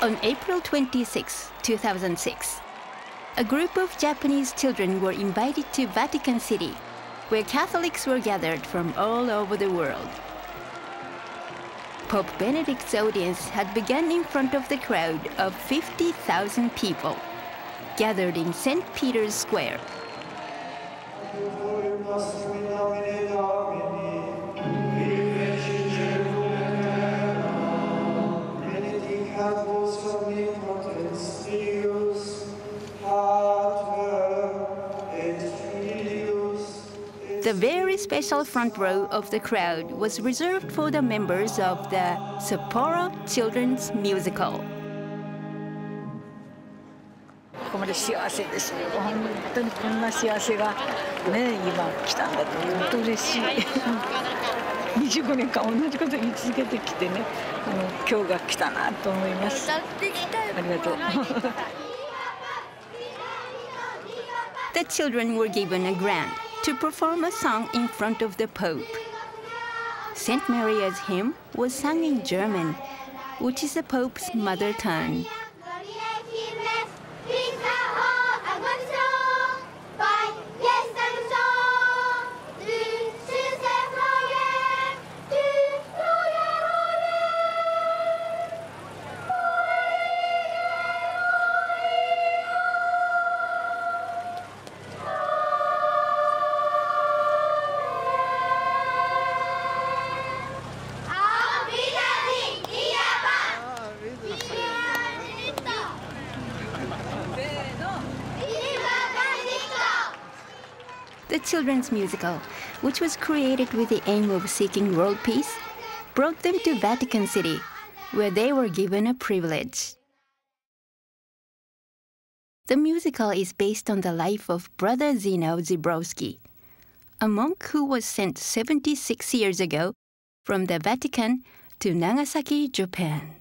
On April 26, 2006, a group of Japanese children were invited to Vatican City, where Catholics were gathered from all over the world. Pope Benedict's audience had begun in front of the crowd of 50,000 people, gathered in St. Peter's Square. The very special front row of the crowd was reserved for the members of the Sapporo Children's Musical. ここまで幸せです。本当にこんな幸せがね、今来たんだと本当嬉しい。25年間同じこと言い続けてきてね、今日が来たなと思います。ありがとう。The children were given a grant to perform a song in front of the Pope. St. Maria's hymn was sung in German, which is the Pope's mother tongue. The children's musical, which was created with the aim of seeking world peace, brought them to Vatican City, where they were given a privilege. The musical is based on the life of Brother Zeno Zebrowski, a monk who was sent 76 years ago from the Vatican to Nagasaki, Japan.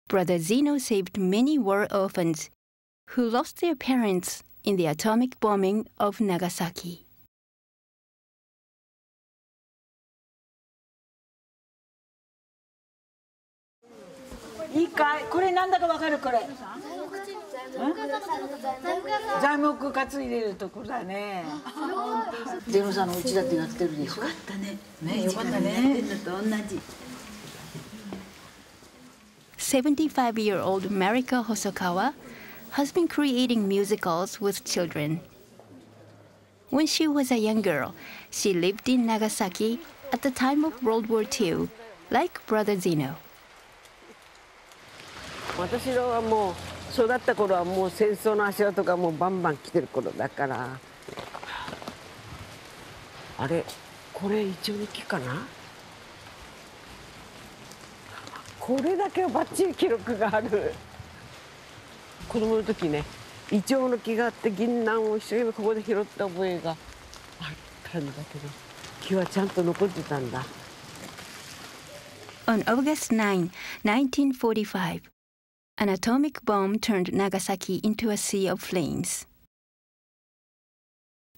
Brother Zeno saved many war orphans who lost their parents in the atomic bombing of Nagasaki. "75-year-old Mariko Hosokawa has been creating musicals with children. When she was a young girl, she lived in Nagasaki at the time of World War II, like Brother Zeno. 私らはもう育った頃はもう戦争の足跡がもうバンバン来てる頃だから、あれこれイチョウの木かな。これだけはバッチリ記録がある。子供の時ね、イチョウの木があって銀杏を一生懸命ここで拾った覚えがあったんだけど、木はちゃんと残ってたんだ。On August 9, 1945, an atomic bomb turned Nagasaki into a sea of flames.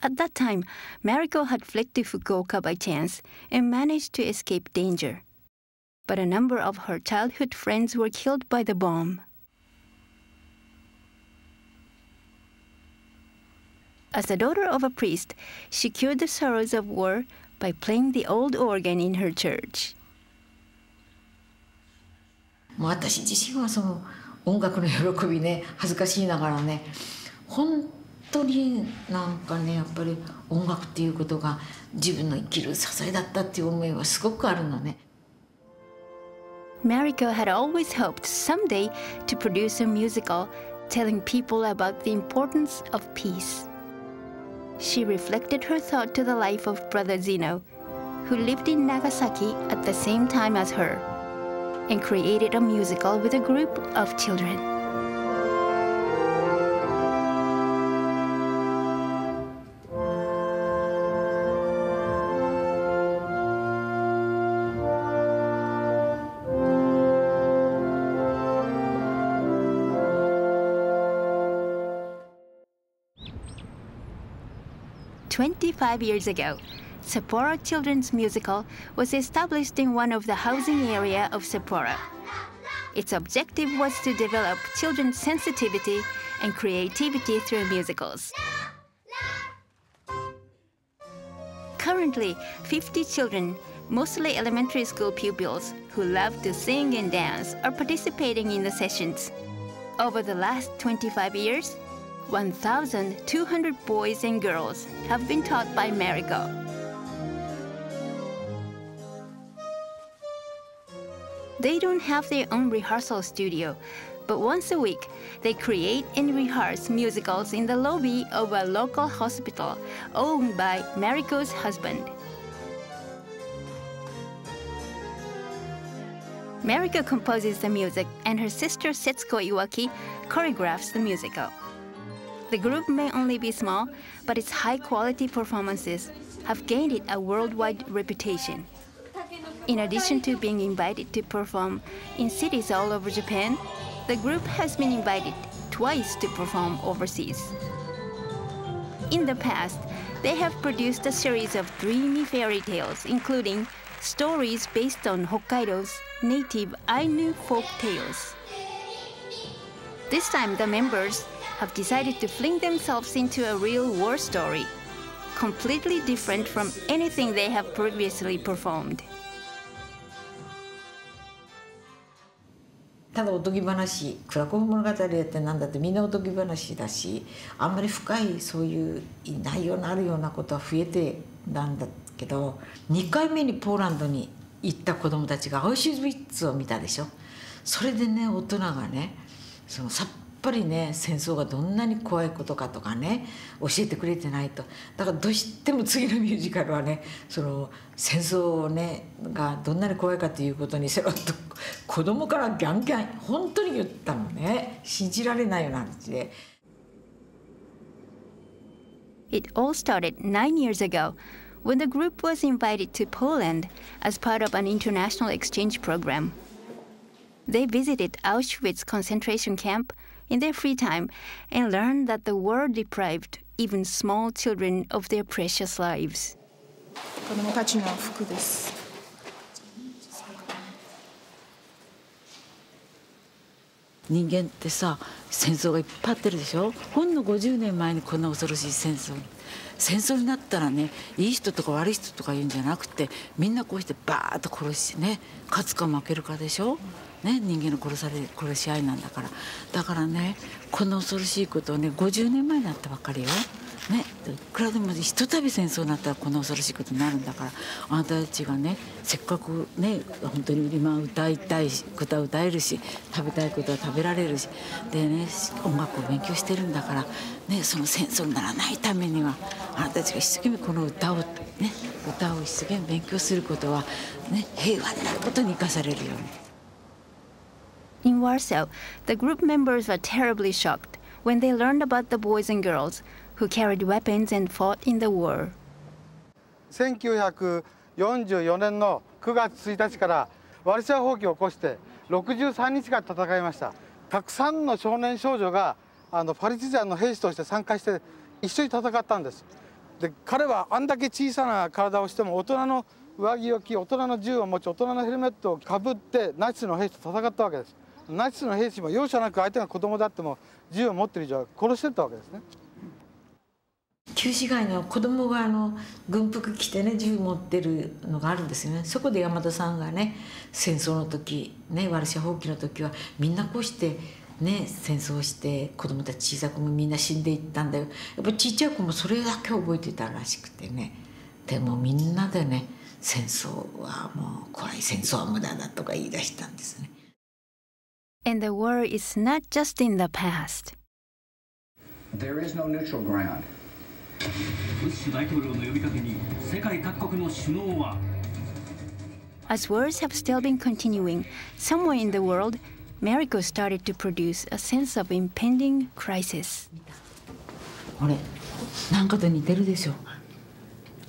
At that time, Mariko had fled to Fukuoka by chance and managed to escape danger. But a number of her childhood friends were killed by the bomb. As the daughter of a priest, she cured the sorrows of war by playing the old organ in her church. 私自身はその音楽の喜びね、恥ずかしいながらね、本当になんかね、やっぱり音楽っていうことが自分の生きる支えだったっていう思いはすごくあるのね。Mariko had always hoped someday to produce a musical telling people about the importance of peace. She reflected her thought to the life of Brother Zeno, who lived in Nagasaki at the same time as her, and created a musical with a group of children. "25 years ago, Sapporo Children's Musical was established in one of the housing area of Sapporo. Its objective was to develop children's sensitivity and creativity through musicals. Currently, 50 children, mostly elementary school pupils who love to sing and dance, are participating in the sessions. Over the last 25 years, 1,200 boys and girls have been taught by Mariko. They don't have their own rehearsal studio, but once a week, they create and rehearse musicals in the lobby of a local hospital owned by Mariko's husband. Mariko composes the music, and her sister Setsuko Iwaki choreographs the musical. The group may only be small, but its high-quality performances have gained it a worldwide reputation. In addition to being invited to perform in cities all over Japan, the group has been invited twice to perform overseas. In the past, they have produced a series of dreamy fairy tales, including stories based on Hokkaido's native Ainu folk tales. This time, the members have decided to fling themselves into a real war story, completely different from anything they have previously performed. ただおとぎ話、倉子物語やってなんだってみんなおとぎ話だし、あんまり深いそういう内容のあるようなことは増えてなんだけど、2回目にポーランドに行った子どもたちがアウシュビッツを見たでしょ。それでね、大人がね、さっぱりね、戦争がどんなに怖いことかとかね、教えてくれてないと。だからどうしても次のミュージカルはね、戦争ねがどんなに怖いかということに子供からギャンギャン本当に言ったのね。信じられないような話で。It all started 9 years ago when the group was invited to Poland as part of an international exchange program. They visited Auschwitz concentration camp in their free time and learned that the war deprived even small children of their precious lives. 子供たちの服です。人間ってさ、戦争がいっぱいあってるでしょ。ほんの50年前にこんな恐ろしい戦争になったらね、いい人とか悪い人とか言うんじゃなくて、みんなこうしてバーッと殺してね、勝つか負けるかでしょ。ね、人間の殺し合いなんだから。だからね、この恐ろしいことをね、50年前になったばっかりよ。ね、いくらでもひとたび戦争になったらこの恐ろしいことになるんだから、あなたたちがね、せっかくね、本当に今歌いたいし、歌歌えるし、食べたいことは食べられるし、でね、音楽を勉強してるんだから、ね、その戦争にならないためには、あなたたちが一生懸命この歌を一生懸命勉強することは、ね、平和になることに生かされるように。In Warsaw, the group members were terribly shocked when they learned about the boys and girls who carried weapons and fought in the war. 1944年の9月1日からワルシャワ放棄を起こして63日間戦いました。たくさんの少年少女がパルチザンの兵士として参加して一緒に戦ったんです。で、彼はあんだけ小さな体をしても大人の上着を着、大人の銃を持ち、大人のヘルメットをかぶってナチスの兵士と戦ったわけです。ナチスの兵士も容赦なく相手が子供であっても銃を持っている以上は殺してったわけですね。旧市街の子供が軍服着てね、銃持ってるのがあるんですよね。そこで山田さんがね、戦争の時ね、ワルシャワ放棄の時はみんなこうしてね、戦争して子供たち小さくもみんな死んでいったんだよ。やっぱちっちゃい子もそれだけ覚えてたらしくてね。でもみんなでね、戦争はもう怖い、戦争は無駄だとか言い出したんですね。And the war is not just in the past. There is no neutral ground. ブッシュ大統領の呼びかけに世界各国の首脳は As wars have still been continuing, somewhere in the world, Mariko started to produce a sense of impending crisis. あれ、なんかと似てるでしょ。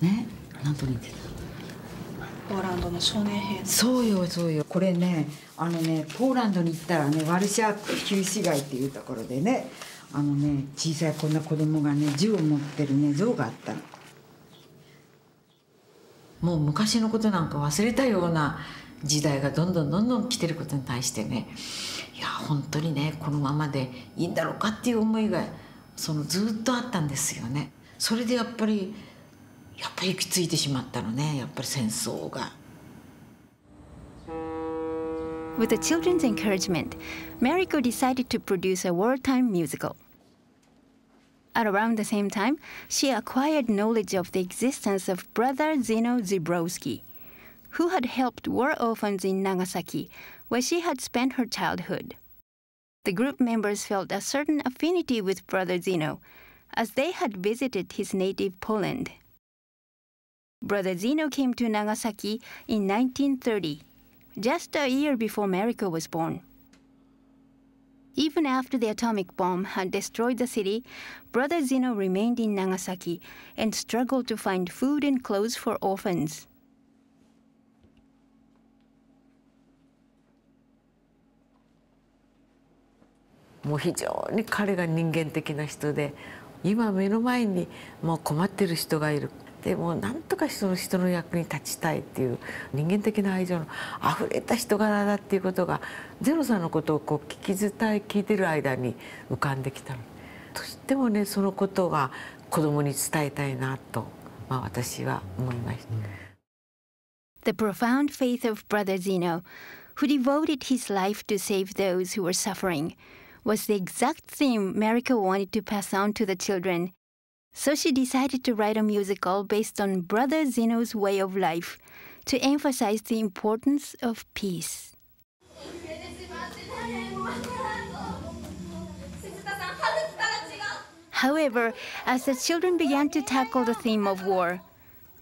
ね、なんと似てる。ポーランドの少年兵。そうよそうよ。これね、ポーランドに行ったらね、ワルシャワ旧市街っていうところでね、小さいこんな子供がね、銃を持ってるね、像があったの。もう昔のことなんか忘れたような時代がどんどん来てることに対してね、いや本当にねこのままでいいんだろうかっていう思いがずっとあったんですよね。それでやっぱり行き着いてしまったのね、やっぱり戦争が。With the children's encouragement, Mariko decided to produce a wartime musical. At around the same time, she acquired knowledge of the existence of brother Zeno Zebrowski, who had helped war orphans in Nagasaki, where she had spent her childhood. The group members felt a certain affinity with brother Zeno, as they had visited his native Poland. Brother Zeno came to Nagasaki in 1930, just a year before Mariko was born. Even after the atomic bomb had destroyed the city, brother Zeno remained in Nagasaki and struggled to find food and clothes for orphans. もう非常に彼が人間的な人で、今目の前にもう困ってる人がいる。でもなんとかその人の役に立ちたいっていう人間的な愛情のあふれた人柄だっていうことがゼノさんのことを聞いてる間に浮かんできたの。としてもねそのことが子供に伝えたいなと、私は思いました。The profound faith of Brother Zeno, who devoted his life to save those who were suffering, was the exact theme Mariko wanted to pass on to the children. So she decided to write a musical based on Brother Zeno's way of life to emphasize the importance of peace. However, as the children began to tackle the theme of war,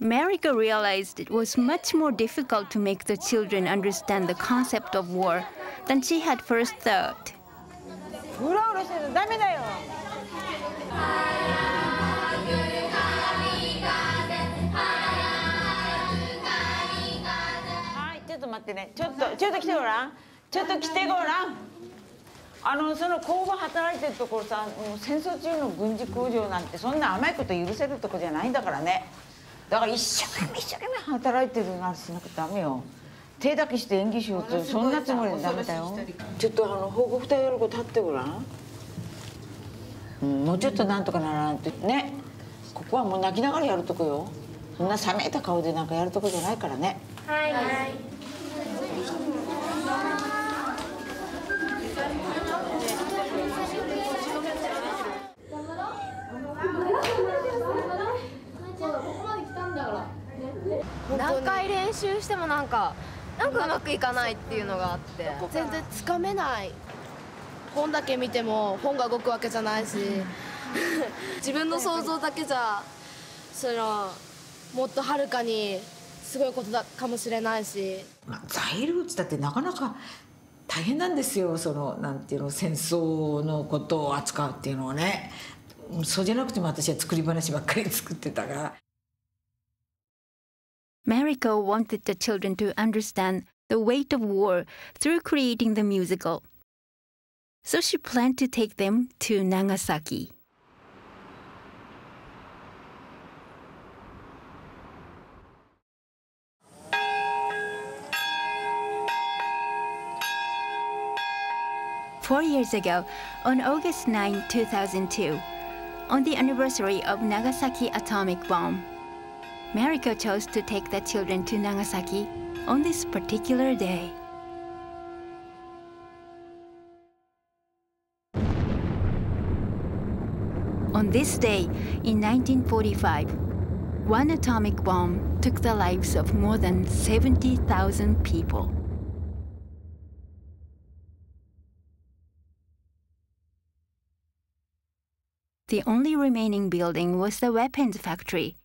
Mariko realized it was much more difficult to make the children understand the concept of war than she had first thought.何回練習してもなんかうまくいかないっていうのがあって、全然つかめない。本だけ見ても本が動くわけじゃないし自分の想像だけじゃもっとはるかにすごいことだかもしれないし、材料ってだってなかなか大変なんですよ。なんていうの、戦争のことを扱うっていうのはね。そうじゃなくても私は作り話ばっかり作ってたから。Mariko wanted the children to understand the weight of war through creating the musical. So she planned to take them to Nagasaki. Four years ago, on August 9, 2002, on the anniversary of Nagasaki atomic bomb, Mariko chose to take the children to Nagasaki on this particular day. On this day, in 1945, one atomic bomb took the lives of more than 70,000 people. The only remaining building was the weapons factory,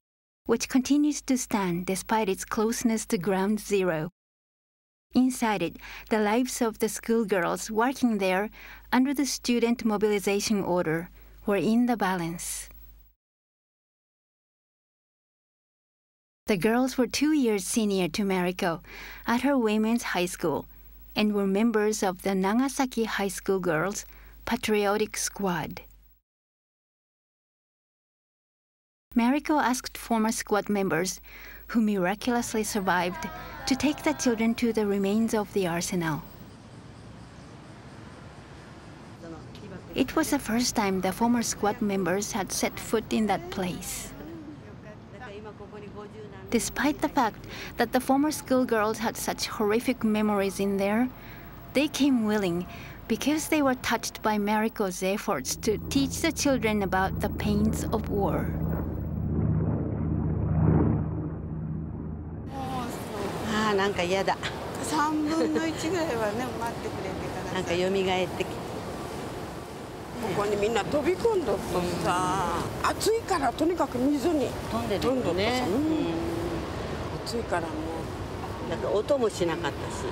which continues to stand despite its closeness to ground zero. Inside it, the lives of the schoolgirls working there under the student mobilization order were in the balance. The girls were 2 years senior to Mariko at her women's high school and were members of the Nagasaki High School Girls Patriotic Squad. Mariko asked former squad members, who miraculously survived, to take the children to the remains of the arsenal. It was the first time the former squad members had set foot in that place. Despite the fact that the former schoolgirls had such horrific memories in there, they came willing because they were touched by Mariko's efforts to teach the children about the pains of war. Ah, なんか嫌だ。3分の1ぐらいはね待ってくれてから。なんか蘇ってきて。ここにみんな飛び込んどっとさ、暑いからとにかく水に飛んでるよね。暑いからもう。なんか音もしなかったし、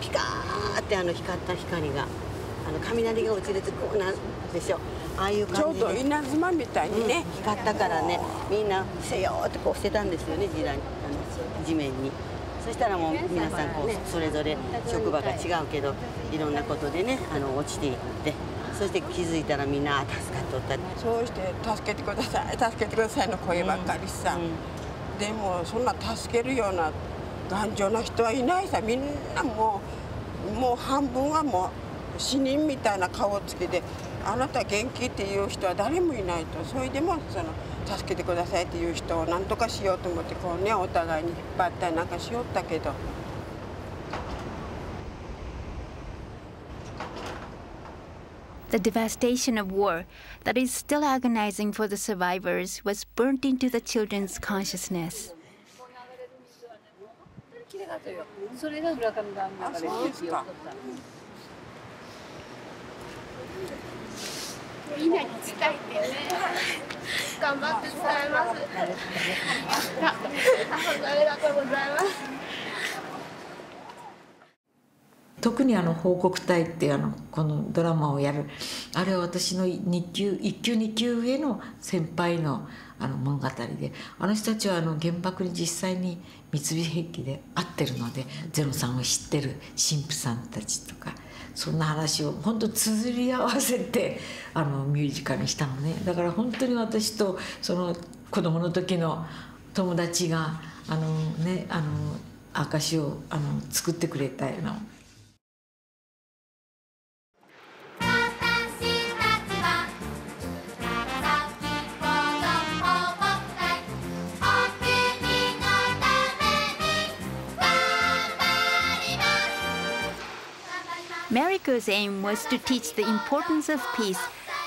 ピカーって光った光が、雷が落ちるとこうなんでしょ。ああいう感じで。ちょうど稲妻みたいにね、光ったからね、みんなせよーってこうしてたんですよね、地面に。そしたらもう皆さんこうそれぞれ職場が違うけど、いろんなことでね、落ちていって。そして気づいたらみんな助かっとった。そうして助けてください、助けてくださいの声ばっかりさ。でもそんな助けるような頑丈な人はいないさ。みんなもう半分はもう死人みたいな顔つきで、あなた元気っていう人は誰もいないと。それでも助けてくださいっていう人を何とかしようと思ってこうね、お互いに引っ張ったりなんかしよったけど。The devastation of war that is still agonizing for the survivors was burnt into the children's consciousness.「特に報告隊ってこのドラマをやるあれは私の1級2級上の先輩の物語で、あの人たちは原爆に実際に三菱兵器で会ってるので、ゼノさんを知ってる神父さんたちとかそんな話を本当綴り合わせてミュージカルにしたのね。だから本当に私とその子供の時の友達が証を作ってくれたような。Mariko's aim was to teach the importance of peace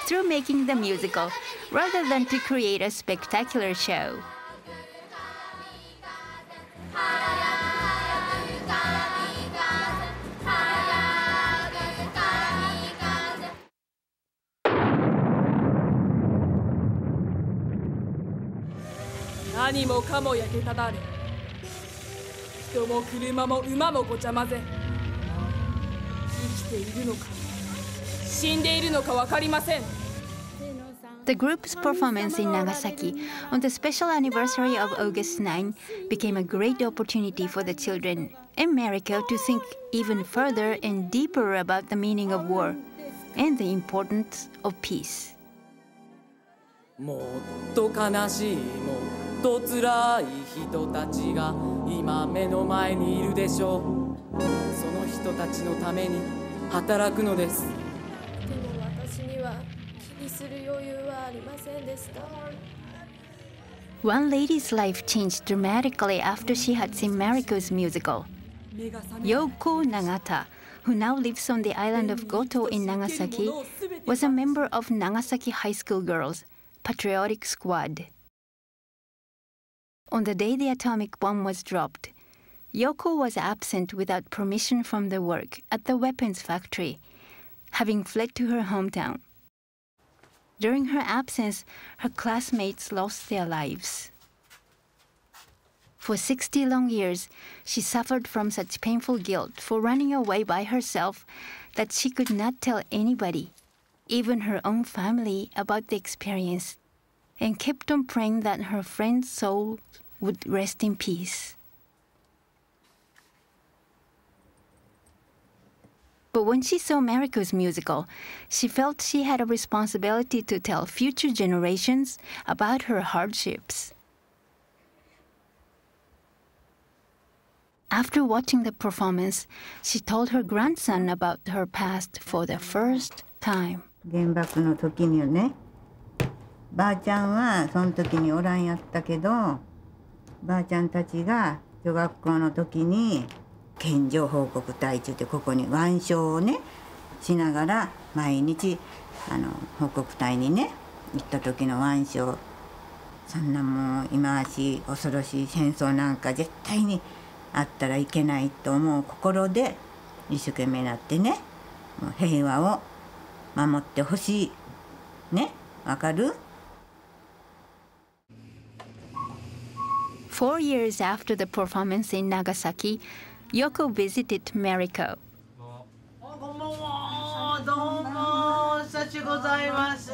through making the musical, rather than to create a spectacular show. The group's performance in Nagasaki on the special anniversary of August 9 became a great opportunity for the children and Mariko to think even further and deeper about the meaning of war and the importance of peace. もっと悲しい、もっと辛い人たちが今目の前にいるでしょう。その人たちのために働くのです。でも私には気にする余裕はありませんでした。One lady's life changed dramatically after she had seen Mariko's musical. Yoko Nagata, who now lives on the island of Goto in Nagasaki, was a member of Nagasaki High School Girls Patriotic Squad. On the day the atomic bomb was dropped, Yoko was absent without permission from the work at the weapons factory, having fled to her hometown. During her absence, her classmates lost their lives. For 60 long years, she suffered from such painful guilt for running away by herself that she could not tell anybody, even her own family, about the experience, and kept on praying that her friend's soul would rest in peace. But when she saw Mariko's musical, she felt she had a responsibility to tell future generations about her hardships. After watching the performance, she told her grandson about her past for the first time. 原爆の時にね、ばあちゃんはその時におらんやったけど、ばあちゃんたちが小学校の時に献上報告隊ってここに腕章をねしながら毎日報告隊にね行った時の腕章、そんなもう忌まわしい恐ろしい戦争なんか絶対にあったらいけないと思う心で一生懸命なってね、もう平和を守ってほしいね、わかる？4 years after the performance in Nagasaki, Yoko visited Mariko. こんばんは、どうも、久しございます。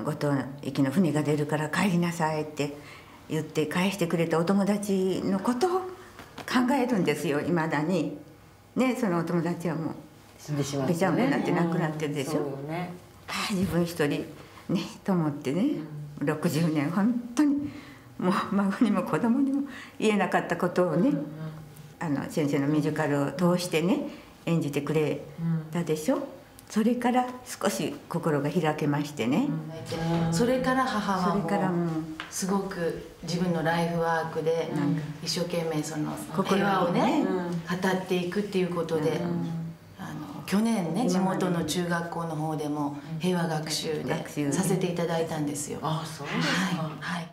五島行きの船が出るから帰りなさいって言って返してくれたお友達のことを考えるんですよ、いまだに。ね、そのお友達はもうぺちゃんこになって亡くなってるでしょ。自分一人ねと思ってね、60年本当にもう孫にも子供にも言えなかったことをね、先生のミュージカルを通してね演じてくれたでしょ。それから少し心が開けましてね、それから母はもうすごく自分のライフワークで一生懸命その平和をね語っていくっていうことで、去年ね地元の中学校の方でも平和学習でさせていただいたんですよ。あ、そうですか。はい。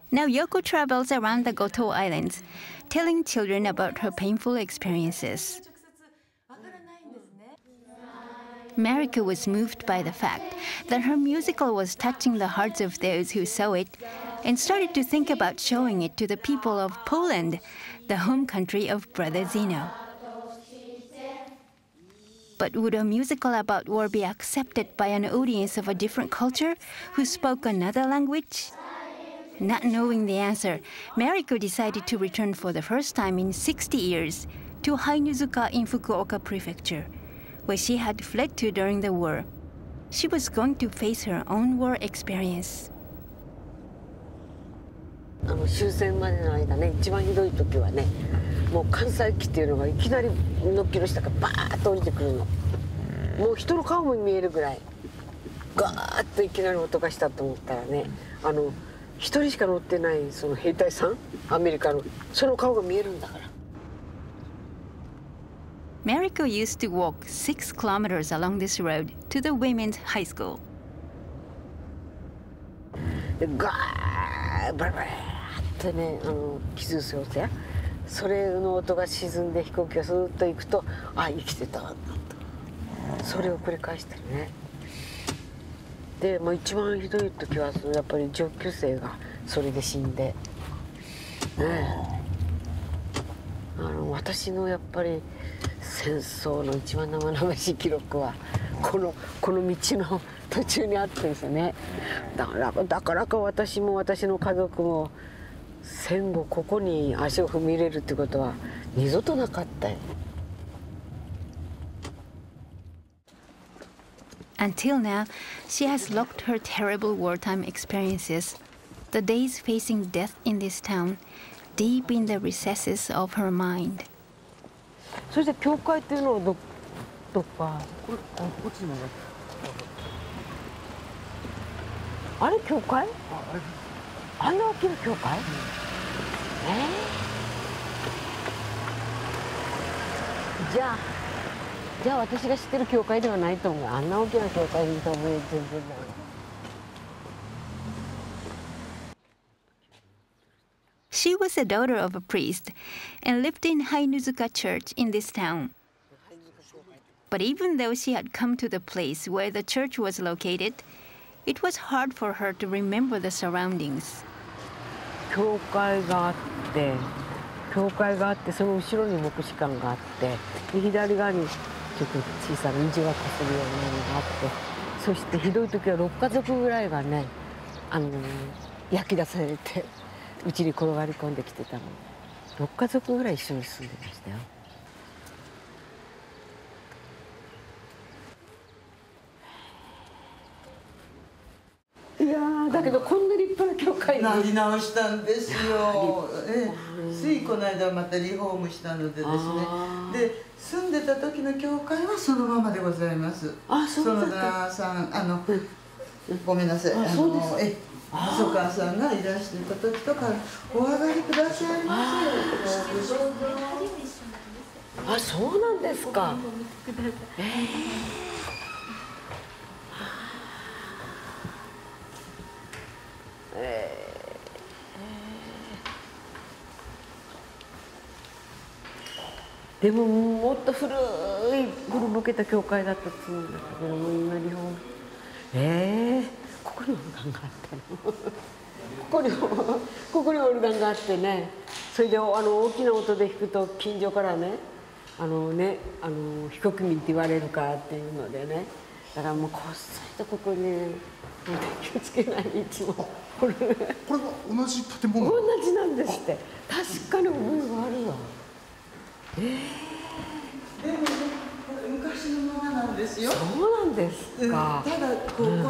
Now Yoko travels around the Goto Islands, telling children about her painful experiences. Mariko was moved by the fact that her musical was touching the hearts of those who saw it, and started to think about showing it to the people of Poland, the home country of Brother Zeno. But would a musical about war be accepted by an audience of a different culture who spoke another language? Not knowing the answer, Mariko decided to return for the first time in 60 years to Hainuzuka in Fukuoka prefecture, where she had fled to during the war. She was going to face her own war experience. 終戦までの間ね、一番ひどい時はね、もう関西機っていうのがいきなりのっけの下からバーッと降りてくるの。もう人の顔も見えるぐらいガーッといきなり音がしたと思ったらね、一人しか乗ってないその兵隊さん、アメリカのその顔が見えるんだから。Mariko used to walk 6 kilometers along this road to the women's high school. でガーッバラバラってね、傷つけて、それの音が沈んで飛行機がスーッと行くと、あ、生きてたんだと。それを繰り返してるね。で、もう一番ひどい時はやっぱり上級生がそれで死んで、ね、私のやっぱり戦争の一番生々しい記録はこの道の途中にあってですね。だからか私も私の家族も戦後ここに足を踏み入れるってことは二度となかったよ。Until now, she has locked her terrible wartime experiences, the days facing death in this town, deep in the recesses of her mind. そして教会っていうのはどっかこっちにもあれ教会？あんな大きな教会？じゃあ私が知ってる教会ではないと思う。あんな大きな教会に多分全然ない。She was the daughter of a priest and lived in Hainuzuka Church in this town. But even though she had come to the place where the church was located, it was hard for her to remember the surroundings. 教会があってその後ろに牧師館があって、で左側にちょっと小さな虹がかするようなものがあって、そしてひどい時は6家族ぐらいがね、焼き出されてうちに転がり込んできてたの。6家族ぐらい一緒に住んでましたよ。いやだけどこんな立派な教教会なり直したんですよ。ついこの間またリフォームしたのでですね。で住んでた時の教会はそのままでございます。園田さんごめんなさい細川さんがいらしてた時とかお上がりくださいませ。あ、そうなんですか。でももっと古ぼけた教会だったつもりだったけども今日本ここにオルガンがあったのここにオルガンがあってね、それで大きな音で弾くと近所からね非国民って言われるからっていうのでね、だからもうこっそりとここにね気をつけないいつもこれは同じ建物？同じなんですって。確かに覚えがあるわ。でも昔のままなんですよ。そうなんですか。ただ今度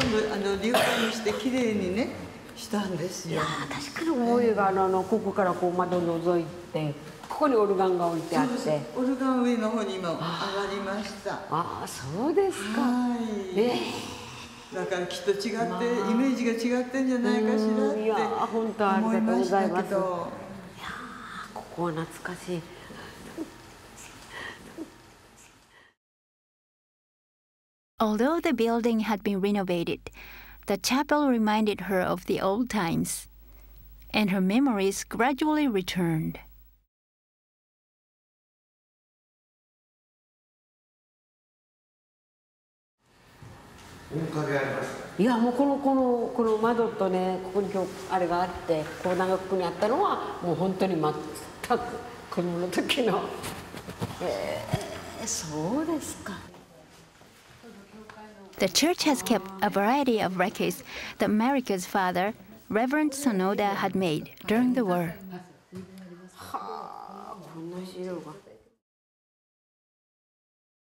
リフォームして綺麗にねしたんですよ。いや確かに思いがここからこう窓覗いてここにオルガンが置いてあって、オルガン上の方に今上がりました。ああそうですか。だからきっと違ってイメージが違ってんじゃないかしらって本当ありがとうございます。いやここは懐かしい。Although the building had been renovated, the chapel reminded her of the old times, and her memories gradually returned. いやもうこの窓とねここにあれがあってこう長くにあったのはもう本当に全く子供の時のそうですか。The church has kept a variety of records that Mariko's father, Reverend Sonoda, had made during the war.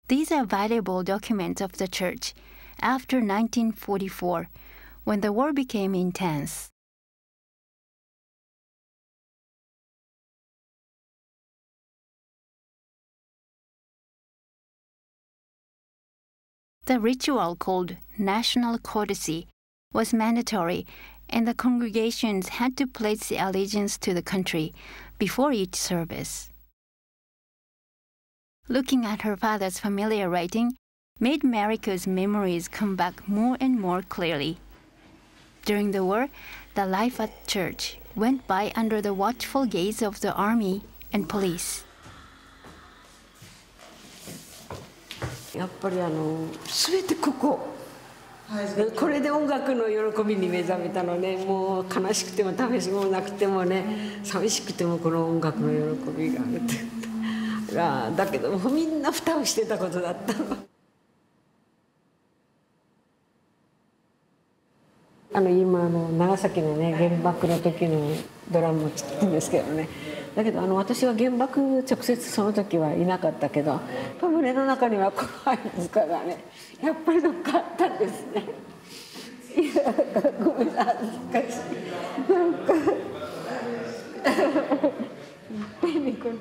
These are valuable documents of the church after 1944, when the war became intense. The ritual called national courtesy was mandatory, and the congregations had to pledge allegiance to the country before each service. Looking at her father's familiar writing made Mariko's memories come back more and more clearly. During the war, the life at church went by under the watchful gaze of the army and police. やっぱり全てこれで音楽の喜びに目覚めたのね。もう悲しくても試しもなくてもね寂しくてもこの音楽の喜びがあるってだけどもみんな蓋をしてたことだったの。今長崎のね原爆の時のドラムを作ってるんですけどね、だけど私は原爆直接その時はいなかったけど胸の中にはこの貝塚がねやっぱりどっかあったんですね。いやごめんな恥ずかしいなんかいっぺんにこの。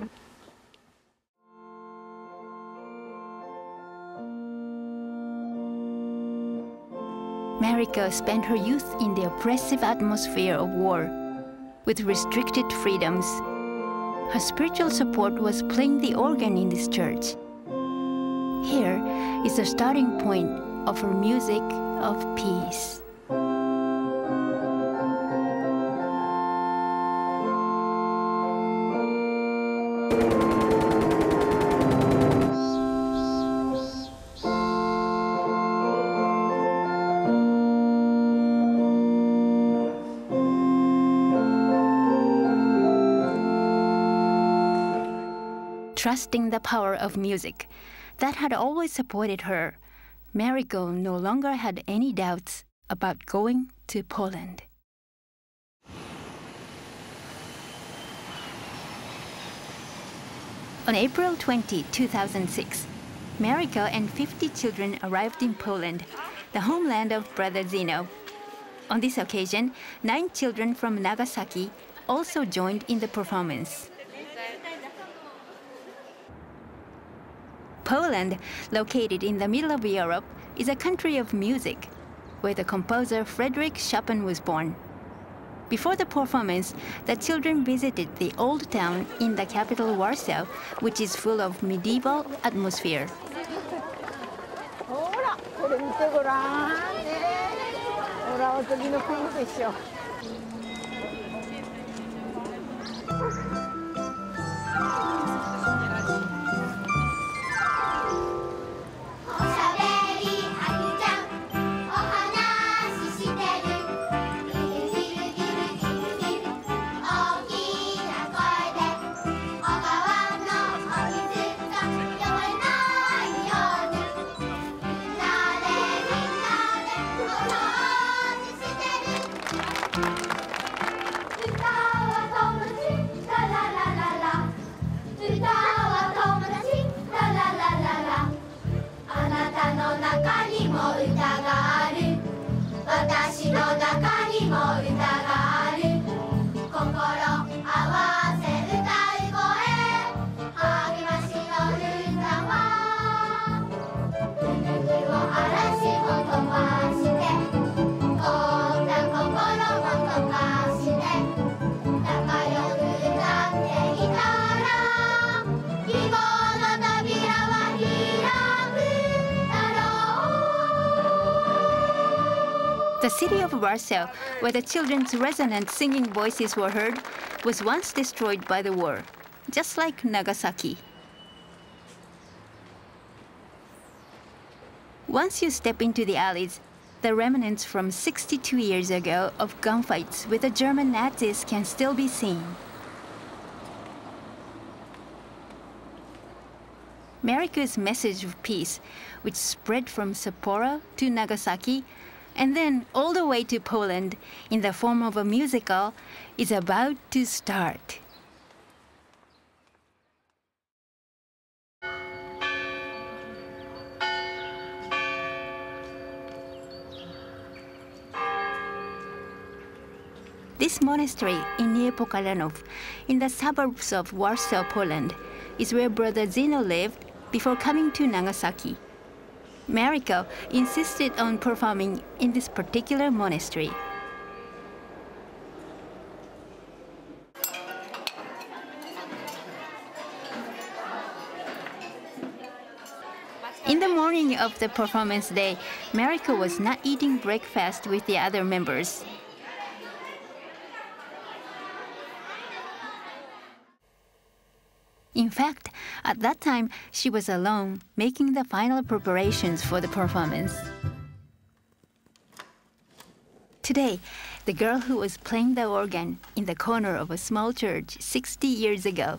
Mariko spent her youth in the oppressive atmosphere of war, with restricted freedoms. Her spiritual support was playing the organ in this church. Here is the starting point of her music of peace. Trusting the power of music that had always supported her, Mariko no longer had any doubts about going to Poland. On April 20, 2006, Mariko and 50 children arrived in Poland, the homeland of Brother Zeno. On this occasion, 9 children from Nagasaki also joined in the performance. Poland, located in the middle of Europe, is a country of music, where the composer Frederick Chopin was born. Before the performance, the children visited the old town in the capital Warsaw, which is full of medieval atmosphere. The city of Warsaw, where the children's resonant singing voices were heard, was once destroyed by the war, just like Nagasaki. Once you step into the alleys, the remnants from 62 years ago of gunfights with the German Nazis can still be seen. Mariko's message of peace, which spread from Sapporo to Nagasaki, and then all the way to Poland in the form of a musical, is about to start. This monastery in Niepokalanów, in the suburbs of Warsaw, Poland, is where Brother Zeno lived before coming to Nagasaki. Mariko insisted on performing in this particular monastery. In the morning of the performance day, Mariko was not eating breakfast with the other members. In fact, at that time, she was alone, making the final preparations for the performance. Today, the girl who was playing the organ in the corner of a small church 60 years ago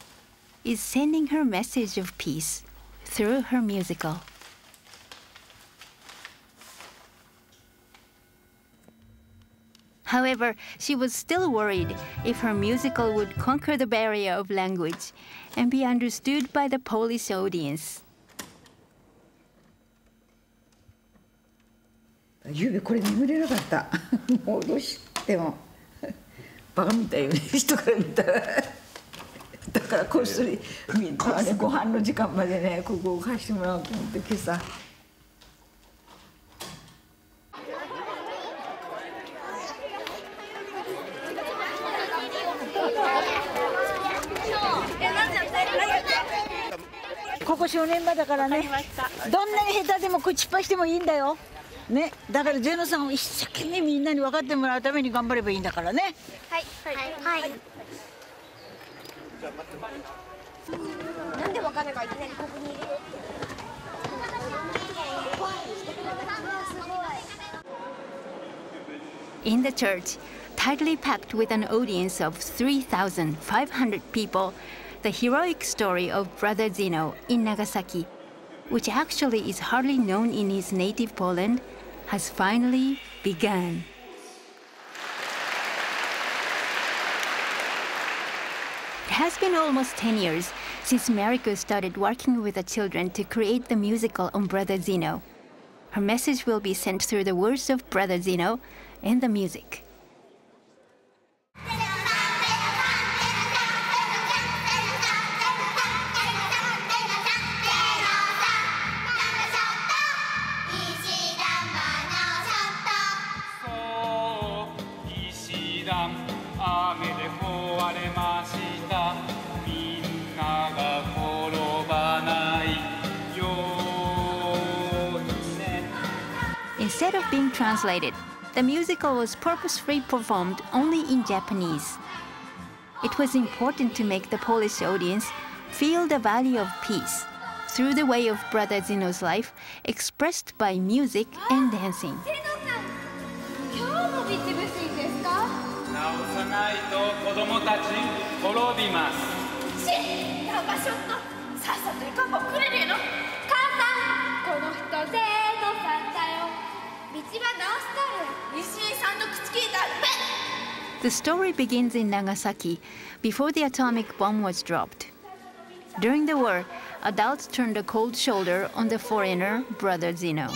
is sending her message of peace through her musical. However, she was still worried if her musical would conquer the barrier of language and be understood by the Polish audience. ゆうべこれ眠れなかった。もうどうしてもバカみたいよね、人から見たら。だからこっそりご飯の時間までね、ここを貸してもらおうと思って今朝。ここ正念場だからね、どんなに下手でも失敗してもいいんだよ。ね、だからゼノさんを一生懸命みんなに分かってもらうために頑張ればいいんだからね。はいはいはい。なんで分かんないかいきなりここに入れよう。In the church, tightly packed with an audience of 3,500 people, the heroic story of Brother Zeno in Nagasaki, which actually is hardly known in his native Poland, has finally begun. It has been almost 10 years since Mariko started working with the children to create the musical on Brother Zeno. Her message will be sent through the words of Brother Zeno and the music. Instead of being translated, the musical was purposefully performed only in Japanese. It was important to make the Polish audience feel the value of peace through the way of Brother Zeno's life expressed by music and dancing. The story begins in Nagasaki before the atomic bomb was dropped. During the war, adults turned a cold shoulder on the foreigner, Brother Zeno.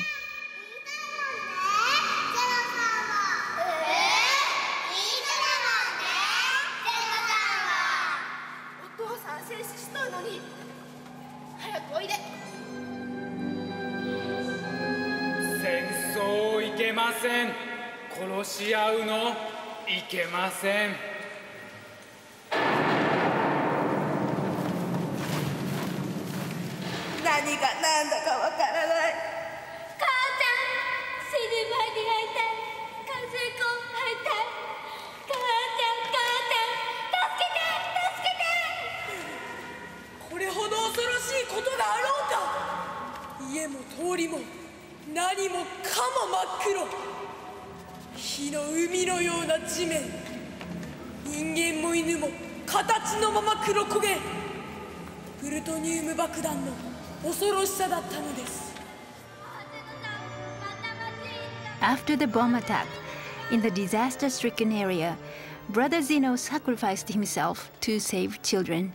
After the bomb attack, in the disaster-stricken area, Brother Zeno sacrificed himself to save children.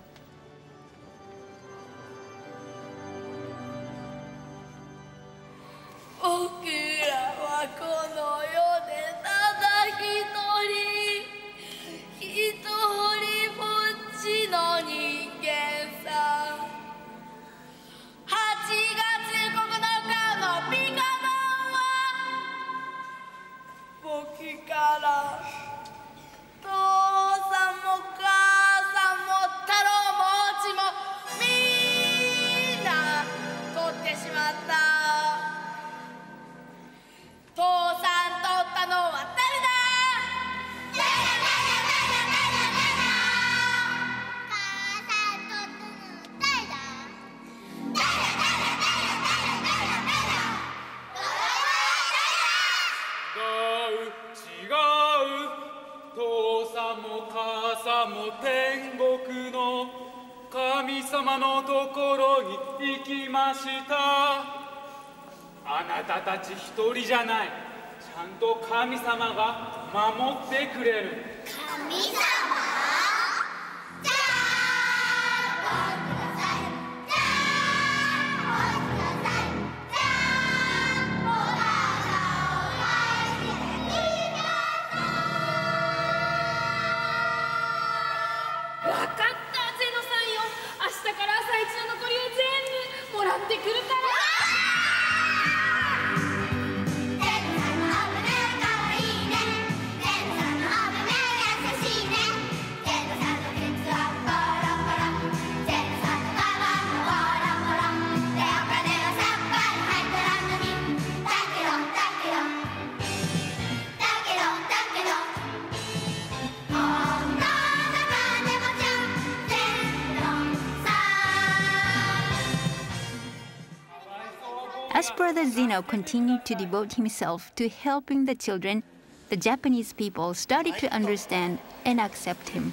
As Brother Zeno continued to devote himself to helping the children, the Japanese people started to understand and accept him.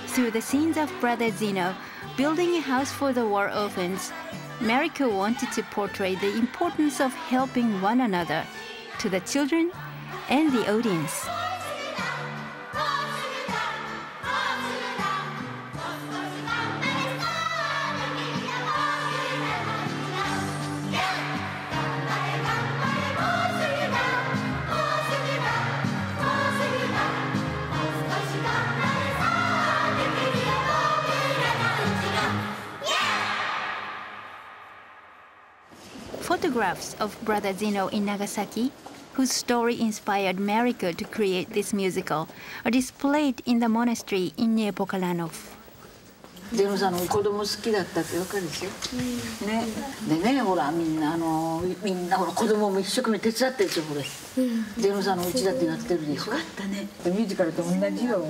Through the scenes of Brother Zeno building a house for the war orphans, Mariko wanted to portray the importance of helping one another to the children and the audience. photographs of Brother Zeno in Nagasaki, whose story inspired Mariko to create this musical, are displayed in the monastery in Niepokalanov. ゼノさんの子供好きだったってわかるでしょ、ね、でねほらみんなほら子供も一生懸命手伝ってるでしょこれ、ゼノさんのうちだってやってるでしょ。よかったね。ミュージカルと同じよ。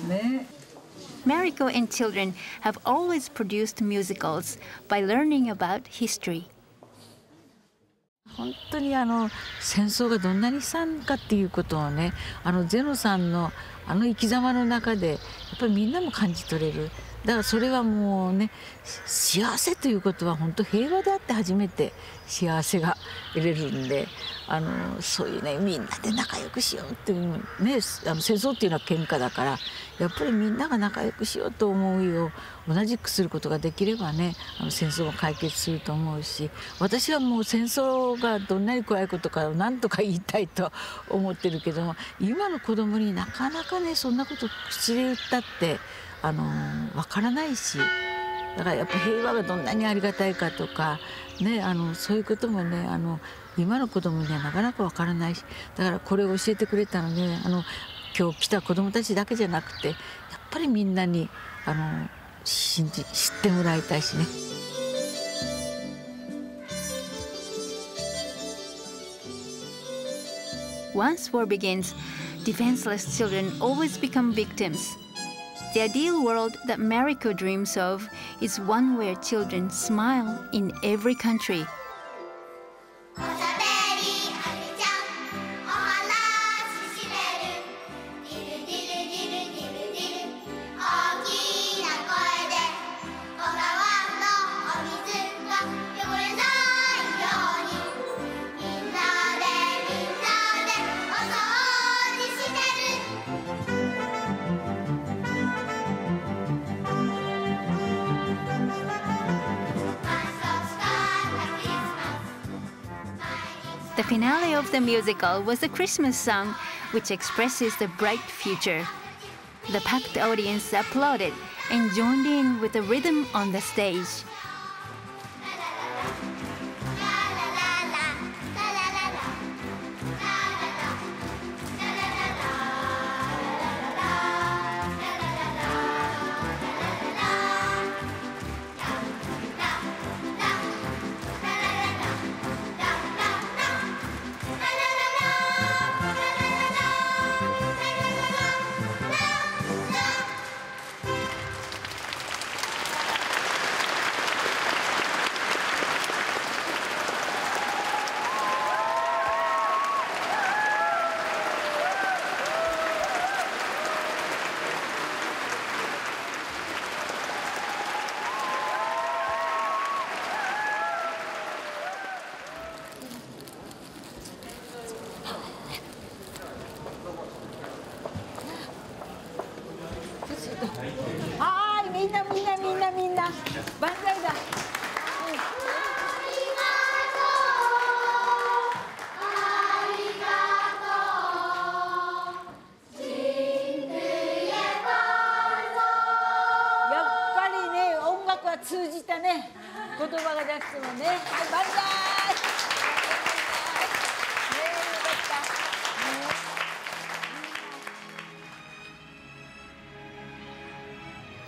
ね。Mariko and children have always produced musicals by learning about history. 本当に戦争がどんなに悲惨かっていうことをね、ゼノさんの生き様の中でやっぱりみんなも感じ取れる。だからそれはもうね、幸せということは本当平和であって初めて幸せが得れるんで、そういうね、みんなで仲良くしようっていうね、戦争っていうのは喧嘩だから、やっぱりみんなが仲良くしようと思うよう同じくすることができればね、戦争も解決すると思うし、私はもう戦争がどんなに怖いことかを何とか言いたいと思ってるけども、今の子供になかなかねそんなこと口で言ったってわからないし、だからやっぱ平和がどんなにありがたいかとかね、そういうこともね今の子供にはなかなかわからないし、だからこれを教えてくれたのね、今日来た子供たちだけじゃなくてやっぱりみんなに知ってもらいたいしね。Once war begins, defenseless children always become victims. The ideal world that Mariko dreams of is one where children smile in every country. The finale of the musical was the Christmas song, which expresses the bright future. The packed audience applauded and joined in with the rhythm on the stage.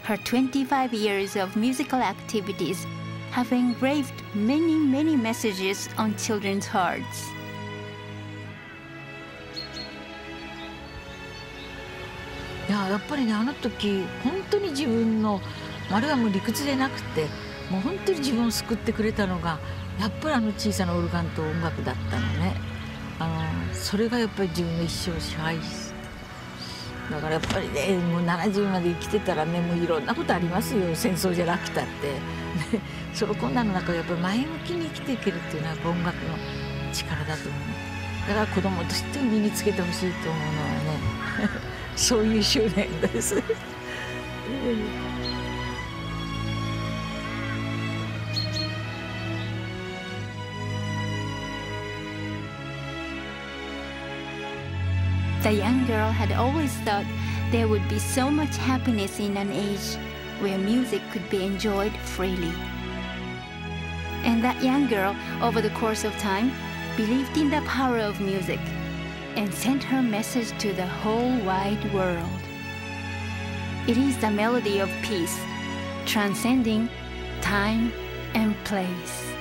Her 25 years of musical activities have engraved many, many messages on children's hearts. やっぱりね、時本当に自分のあれはもう理屈でなくて、もう本当に自分を救ってくれたのがやっぱり小さなオルガンと音楽だったのね。それがやっぱり自分の一生を支配し、だからやっぱりね、もう70まで生きてたらね、もういろんなことありますよ、戦争じゃなくたって。その困難の中でやっぱり前向きに生きていけるっていうのはやっぱ音楽の力だと思う。だから子供として身につけてほしいと思うのはねそういう執念です。The young girl had always thought there would be so much happiness in an age where music could be enjoyed freely. And that young girl, over the course of time, believed in the power of music and sent her message to the whole wide world. It is the melody of peace, transcending time and place.